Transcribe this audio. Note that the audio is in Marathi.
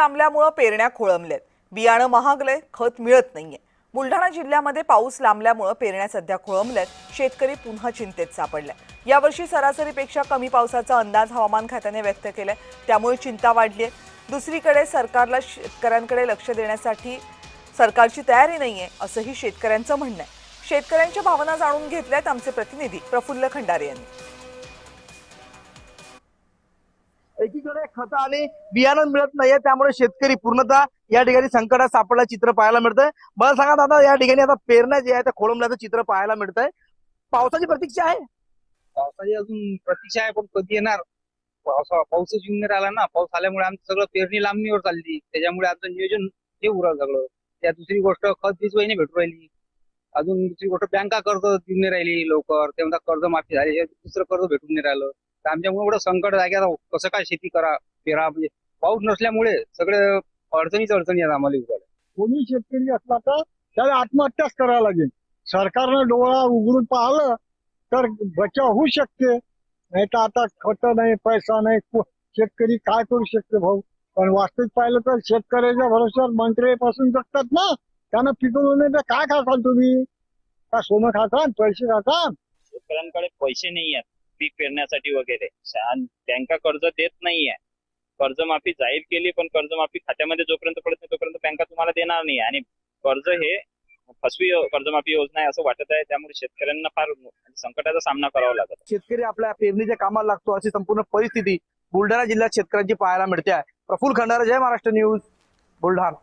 लांबल्यामुळे पेरण्या खोळंबल्यात, बियाणं महागलंय, खत मिळत नाहीये। बुलढाणा जिल्ह्यामध्ये पाऊस लांबल्यामुळे पेरण्या सध्या खोळंबल्यात, शेतकरी पुन्हा चिंतेत सापडलाय। यावर्षी सरासरीपेक्षा कमी पावसाचा अंदाज हवामान खात्याने व्यक्त केलाय, त्यामुळे चिंता वाढली आहे। दुसरीकडे सरकारला शेतकऱ्यांकडे लक्ष देण्यासाठी सरकारची तयारी नाहीये, असंही शेतकऱ्यांचं म्हणणं आहे। शेतकऱ्यांच्या भावना जाणून घेतल्यात आमचे प्रतिनिधी प्रफुल्ल खंडारे यांनी। एकीकडे खत आणि बियाणं मिळत नाहीये, त्यामुळे शेतकरी पूर्णतः या ठिकाणी संकटात सापडलं चित्र पाहायला मिळतंय। मला सांगा दादा, या ठिकाणी आता पेरण्या जे आहे त्या खोळंबल्याचं चित्र पाहायला मिळतंय। पावसाची प्रतीक्षा आहे? पावसाची अजून प्रतीक्षा आहे, पण कधी येणार पाऊसच येऊन नाही राहिला ना। पाऊस आल्यामुळे आमचं सगळं पेरणी लांबणीवर चालली, त्याच्यामुळे आमचं नियोजन हे उरलं सगळं। त्या दुसरी गोष्ट खत बीज वहिनी भेटू राहिली, अजून दुसरी गोष्ट बँका कर्ज देऊन नाही राहिली लवकर, ते म्हणतात कर्ज माफी झाली, दुसरं कर्ज भेटून नाही राहिलं। तर आमच्यामुळे एवढं संकट आहे की आता कसं काय शेती पेरा, म्हणजे पाऊस नसल्यामुळे सगळे अडचणी आहेत आम्हाला इकडे। कोणी शेतकरी असला तर त्याला आत्महत्याच करायला लागेल। सरकारनं डोळा उघडून पाहिलं तर बचाव होऊ शकते, नाही तर आता खत नाही, पैसा नाही, शेतकरी काय करू शकते भाऊ। पण वास्तविक पाहिलं तर शेतकऱ्याच्या भरोश्यावर मंत्र्यापासून जगतात ना, त्यांना पिकवून नाही तर काय खाताल तुम्ही? का सोनं खाताल, पैसे खाताल? शेतकऱ्यांकडे पैसे नाही आहेत पीक पेरण्यासाठी वगैरे, बँका कर्ज देत नाहीये। कर्जमाफी जाहीर केली, पण कर्जमाफी खात्यामध्ये जोपर्यंत पडत नाही तोपर्यंत बँका तुम्हाला देणार नाही, आणि कर्ज हे फसवी कर्जमाफी योजना आहे असं वाटत आहे। त्यामुळे शेतकऱ्यांना फार संकटाचा सामना करावा लागत। शेतकरी आपल्या पेरणीच्या कामाला लागतो, अशी संपूर्ण परिस्थिती बुलढाणा जिल्ह्यात शेतकऱ्यांची पाहायला मिळते आहे। प्रफुल्ल खंडारे, जय महाराष्ट्र न्यूज, बुलढाणा।